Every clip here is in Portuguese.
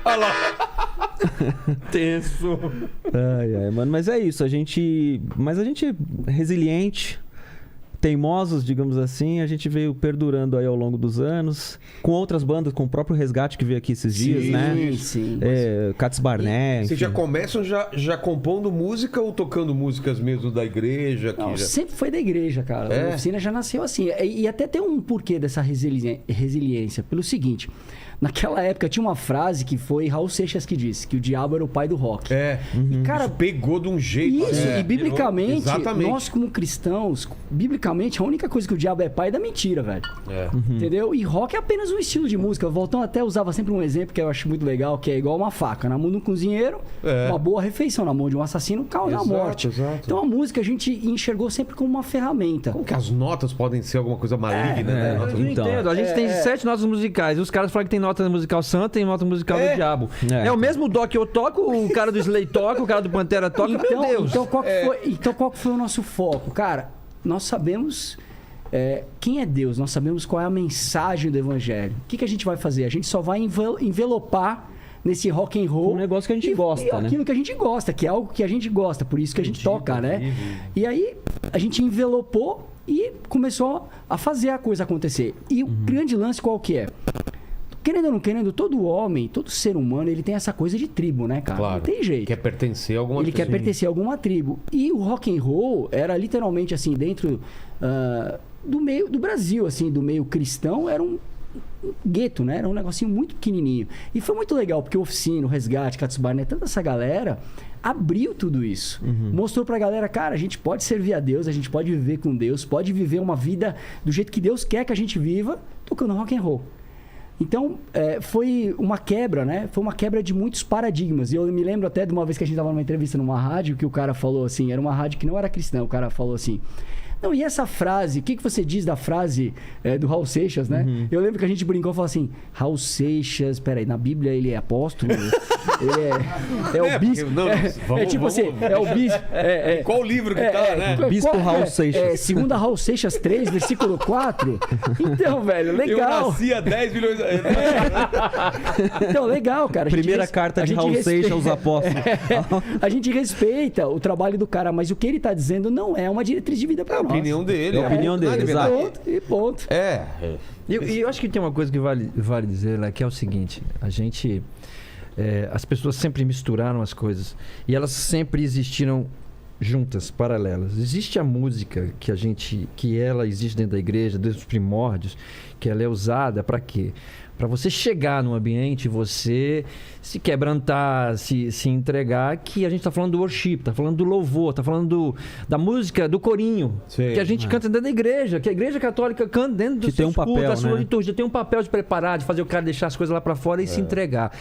Olha lá. Tenso. Ai, mano, mas é isso, a gente é resiliente, teimosos, digamos assim, a gente veio perdurando aí ao longo dos anos, com outras bandas, com o próprio Resgate que veio aqui esses dias, né? Sim. Cats Barné, Vocês enfim. já começam já compondo música ou tocando músicas mesmo da igreja? Que Não, já... sempre foi da igreja, cara. É? A oficina já nasceu assim. E até tem um porquê dessa resiliência. Pelo seguinte, naquela época tinha uma frase que foi Raul Seixas que disse, que o diabo era o pai do rock. É, E, cara, isso pegou de um jeito. isso, né? e biblicamente, Exatamente. nós como cristãos, biblicamente, a única coisa que o diabo é pai é da mentira, velho. É. Entendeu? E rock é apenas um estilo de música. O Voltão até usava sempre um exemplo que eu acho muito legal, que é igual uma faca. Na mão de um cozinheiro, uma boa refeição. Na mão de um assassino, causa a Exato, morte. exato. Então a música a gente enxergou sempre como uma ferramenta. Como que as notas podem ser alguma coisa maligna, né? é. Notas- Eu não Então, entendo. A gente tem 7 notas musicais. E os caras falam que tem nota musical santa e nota musical do diabo. É o mesmo dó que eu toco, o cara do Slay toca, o cara do Pantera toca. Meu Deus. Então qual que foi o nosso foco? Cara, nós sabemos quem é Deus, nós sabemos qual é a mensagem do Evangelho. O que a gente vai fazer? A gente só vai envelopar nesse rock and roll Um negócio que a gente gosta, e né? aquilo que a gente gosta, que é algo que a gente gosta, por isso que a gente toca, né? E aí a gente envelopou e começou a fazer a coisa acontecer. E o grande lance qual que é? Querendo ou não querendo, todo homem, todo ser humano, ele tem essa coisa de tribo, né, cara? Claro. Não tem jeito. Quer pertencer a alguma Ele quer pertencer a alguma tribo. E o rock and roll era literalmente assim, dentro do meio do Brasil, assim, do meio cristão, era um gueto, né? Era um negocinho muito pequenininho. E foi muito legal, porque o Oficina, o Resgate, Cats Barné, toda essa galera abriu tudo isso. Mostrou pra galera, cara, a gente pode servir a Deus, a gente pode viver com Deus, pode viver uma vida do jeito que Deus quer que a gente viva, tocando rock and roll. Então, foi uma quebra, né? Foi uma quebra de muitos paradigmas. E eu me lembro até de uma vez que a gente estava numa entrevista numa rádio, que o cara falou assim, era uma rádio que não era cristã, o cara falou assim... Não, e essa frase, o que você diz da frase do Raul Seixas, né? Eu lembro que a gente brincou e falou assim, Raul Seixas, peraí, na Bíblia ele é apóstolo? Ele é o bispo? É o bispo. Qual livro que tá, né? Bispo Raul Seixas. Segunda Raul Seixas 3, versículo 4. Então, velho, Eu legal. nasci há 10 milhões... Então, legal, cara. Primeira carta de Raul Seixas aos apóstolos. A gente respeita o trabalho do cara, mas o que ele tá dizendo não é uma diretriz de vida pra nós. A opinião dele. É a opinião dele, exato. Ponto. E eu acho que tem uma coisa que vale dizer, né, que é o seguinte: a gente. As pessoas sempre misturaram as coisas e elas sempre existiram juntas, paralelas. Existe a música que ela existe dentro da igreja, desde os primórdios, que ela é usada para quê? Para você chegar no ambiente, você se quebrantar, se entregar, que a gente está falando do worship, está falando do louvor, está falando da música, do corinho, Sim. que a gente canta dentro da igreja, que a igreja católica canta dentro do Que tem um papel, da sua né? liturgia, tem um papel de preparar, de fazer o cara deixar as coisas lá para fora e se entregar.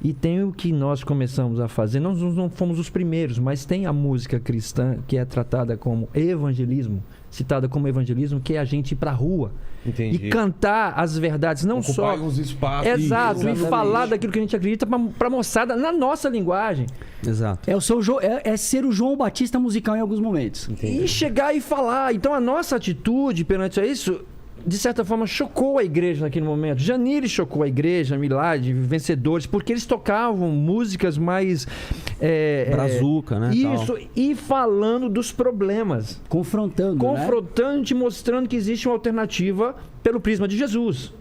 E tem o que nós começamos a fazer, nós não fomos os primeiros, mas tem a música cristã que é tratada como evangelismo, citada como evangelismo, que é a gente ir para a rua. Entendi. E cantar as verdades, não Ocupar só... uns espaços. Exato, e Exatamente. falar daquilo que a gente acredita para a moçada na nossa linguagem. Exato. É ser o João Batista musical em alguns momentos. E chegar e falar. Então a nossa atitude perante isso, de certa forma, chocou a igreja naquele momento. Janire chocou a igreja, Milad, Vencedores, porque eles tocavam músicas mais... Brazuca, né? Isso, tal. e falando dos problemas. Confrontando, Confrontando, te mostrando que existe uma alternativa pelo prisma de Jesus.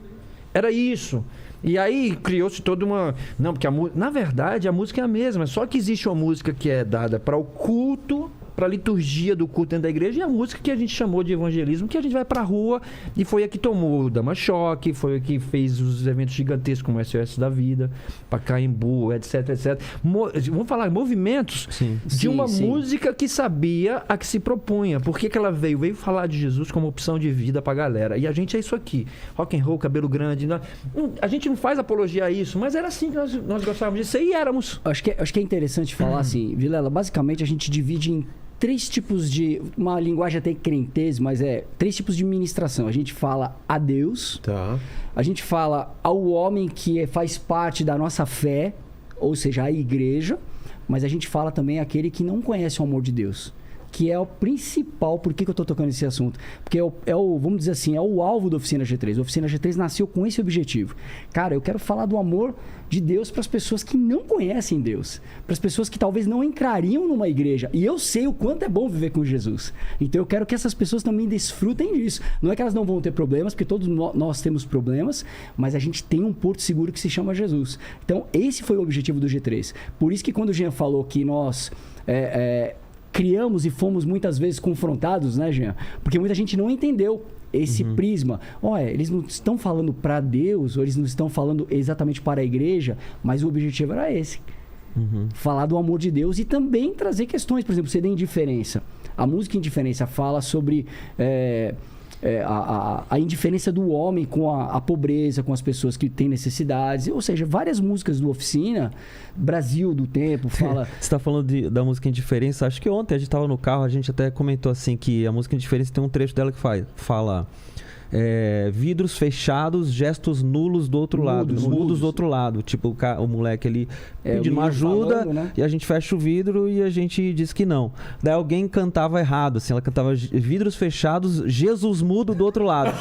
Era isso. E aí criou-se toda uma... Não, porque na verdade a música é a mesma, só que existe uma música que é dada para o culto, para a liturgia do culto dentro da igreja, e a música que a gente chamou de evangelismo, que a gente vai para a rua, e foi a que tomou o Dama Choque, foi a que fez os eventos gigantescos como o SOS da Vida, Pacaembu, etc, etc. Vamos falar movimentos de uma música que sabia a que se propunha. Por que ela veio? Veio falar de Jesus como opção de vida pra galera. E a gente é isso aqui. Rock and roll, cabelo grande. A gente não faz apologia a isso, mas era assim que nós gostávamos de ser e éramos. Acho que é interessante falar assim, Vilela, basicamente a gente divide em 3 tipos de... Uma linguagem até crentez, mas 3 tipos de ministração. A gente fala a Deus, Tá. a gente fala ao homem que faz parte da nossa fé, ou seja, a igreja, mas a gente fala também àquele que não conhece o amor de Deus, que é o principal. Por que eu estou tocando esse assunto? Porque vamos dizer assim, é o alvo da Oficina G3. A Oficina G3 nasceu com esse objetivo. Cara, eu quero falar do amor de Deus para as pessoas que não conhecem Deus, para as pessoas que talvez não entrariam numa igreja. E eu sei o quanto é bom viver com Jesus. Então eu quero que essas pessoas também desfrutem disso. Não é que elas não vão ter problemas, porque todos nós temos problemas, mas a gente tem um porto seguro que se chama Jesus. Então esse foi o objetivo do G3. Por isso que quando o Jean falou que nós criamos e fomos muitas vezes confrontados, né, Jean? Porque muita gente não entendeu esse prisma. Olha, eles não estão falando para Deus, ou eles não estão falando exatamente para a igreja, mas o objetivo era esse. Falar do amor de Deus e também trazer questões, por exemplo, CD Indiferença. A música Indiferença fala sobre a indiferença do homem com a pobreza, com as pessoas que têm necessidades. Ou seja, várias músicas do Oficina, Brasil do Tempo, fala... Você está falando da música Indiferença. Acho que ontem a gente estava no carro, a gente até comentou assim que a música Indiferença tem um trecho dela que fala... vidros fechados, gestos nulos do outro lado, mudos do outro lado. Tipo, o moleque ali pedindo uma ajuda, falando, né? E a gente fecha o vidro e a gente diz que não. Daí alguém cantava errado, assim, ela cantava vidros fechados, Jesus mudo do outro lado.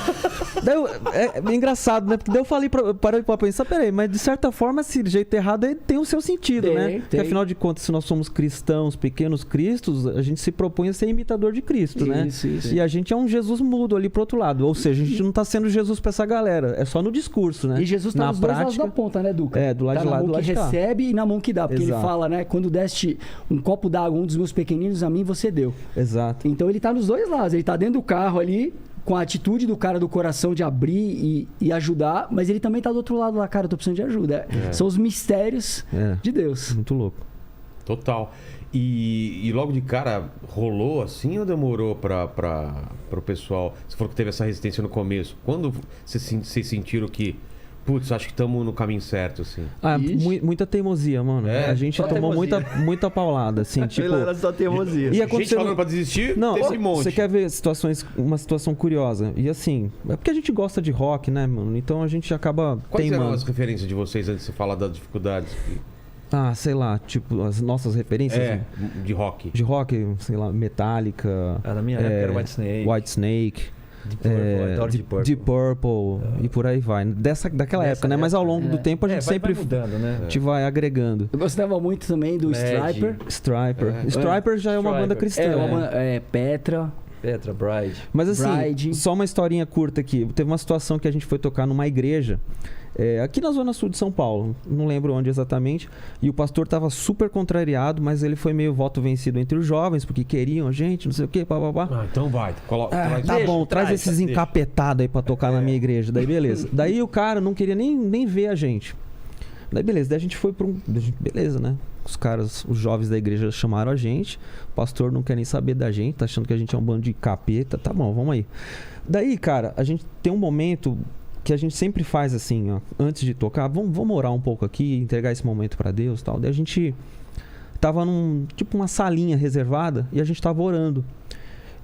Daí é engraçado, né? Porque daí eu parei pra pensar, peraí, mas de certa forma esse jeito errado aí tem o seu sentido, né? Porque afinal de contas, se nós somos cristãos, pequenos cristos, a gente se propõe a ser imitador de Cristo, né? Isso. E a gente é um Jesus mudo ali pro outro lado, ou seja, a gente não tá sendo Jesus pra essa galera. É só no discurso, né? E Jesus tá nos dois lados da ponta, né, Duca? Do lado de lá, do lado de cá. Na mão que recebe e na mão que dá. Porque ele fala, né? Quando deste um copo d'água, um dos meus pequeninos, a mim você deu. Exato. Então ele tá nos dois lados. Ele tá dentro do carro ali, com a atitude do cara do coração de abrir e ajudar, mas ele também tá do outro lado lá, cara, eu tô precisando de ajuda. São os mistérios de Deus. Muito louco. Total. E logo de cara, rolou assim ou demorou para o pessoal? Você falou que teve essa resistência no começo. Quando vocês sentiram que, putz, acho que estamos no caminho certo, assim? Muita teimosia, mano. A gente tomou muita paulada, assim, tipo... Era só teimosia. E gente falando pra desistir, não, teve um monte. Você quer ver uma situação curiosa. E assim, é porque a gente gosta de rock, né, mano? Então a gente acaba Quais teimando. eram as referências de vocês antes de você falar das dificuldades? Sei lá, tipo, as nossas referências de rock. De rock, sei lá, Metallica. Na minha época era Whitesnake. Deep Purple e por aí vai. Daquela época, né? Mas ao longo do tempo a gente sempre vai mudando, né? A gente vai agregando. Eu gostava muito também do Stryper. Stryper já é uma banda cristã. Petra, Bride. Mas assim, só uma historinha curta aqui. Teve uma situação que a gente foi tocar numa igreja aqui na zona sul de São Paulo, não lembro onde exatamente, e o pastor estava super contrariado, mas ele foi meio voto vencido entre os jovens, porque queriam a gente, não sei o que, papapá. Então vai, traz esses encapetados aí pra tocar na minha igreja, daí beleza. Daí o cara não queria nem ver a gente. Daí beleza, daí a gente foi pra beleza, né? Os jovens da igreja chamaram a gente, o pastor não quer nem saber da gente, tá achando que a gente é um bando de capeta, tá bom, vamos aí. Daí, cara, a gente tem um momento que a gente sempre faz assim, ó, antes de tocar, vamos orar um pouco aqui, entregar esse momento pra Deus e tal. Daí a gente tava uma salinha reservada e a gente tava orando.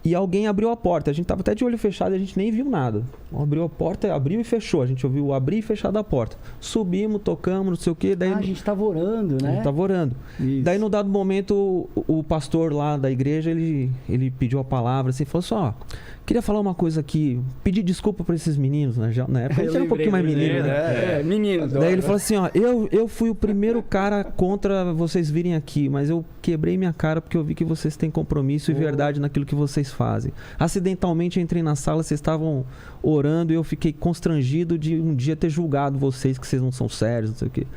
E alguém abriu a porta, a gente tava até de olho fechado e a gente nem viu nada. Abriu a porta, abriu e fechou, a gente ouviu o abrir e fechar da porta. Subimos, tocamos, não sei o que. Daí a gente tava orando, né? A gente tava orando. Isso. Daí, no dado momento, o pastor lá da igreja, ele pediu a palavra assim, falou assim, ó, queria falar uma coisa aqui, pedir desculpa pra esses meninos, né? Na época a gente era um pouquinho mais menino, né? Menino. Daí ele falou assim, ó, eu fui o primeiro cara contra vocês virem aqui, mas eu quebrei minha cara porque eu vi que vocês têm compromisso e verdade naquilo que vocês fazem. Acidentalmente eu entrei na sala, vocês estavam orando e eu fiquei constrangido de um dia ter julgado vocês, que vocês não são sérios, não sei o quê.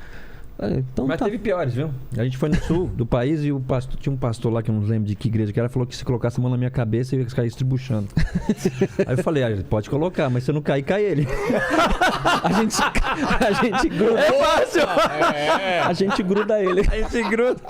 Então, mas teve piores, viu? A gente foi no sul do país e tinha um pastor lá que eu não lembro de que igreja que era, falou que se colocasse a mão na minha cabeça eu ia cair estribuchando. Aí eu falei, pode colocar, mas se eu não cair, cai ele. A gente gruda. É fácil! A gente gruda ele. A gente gruda.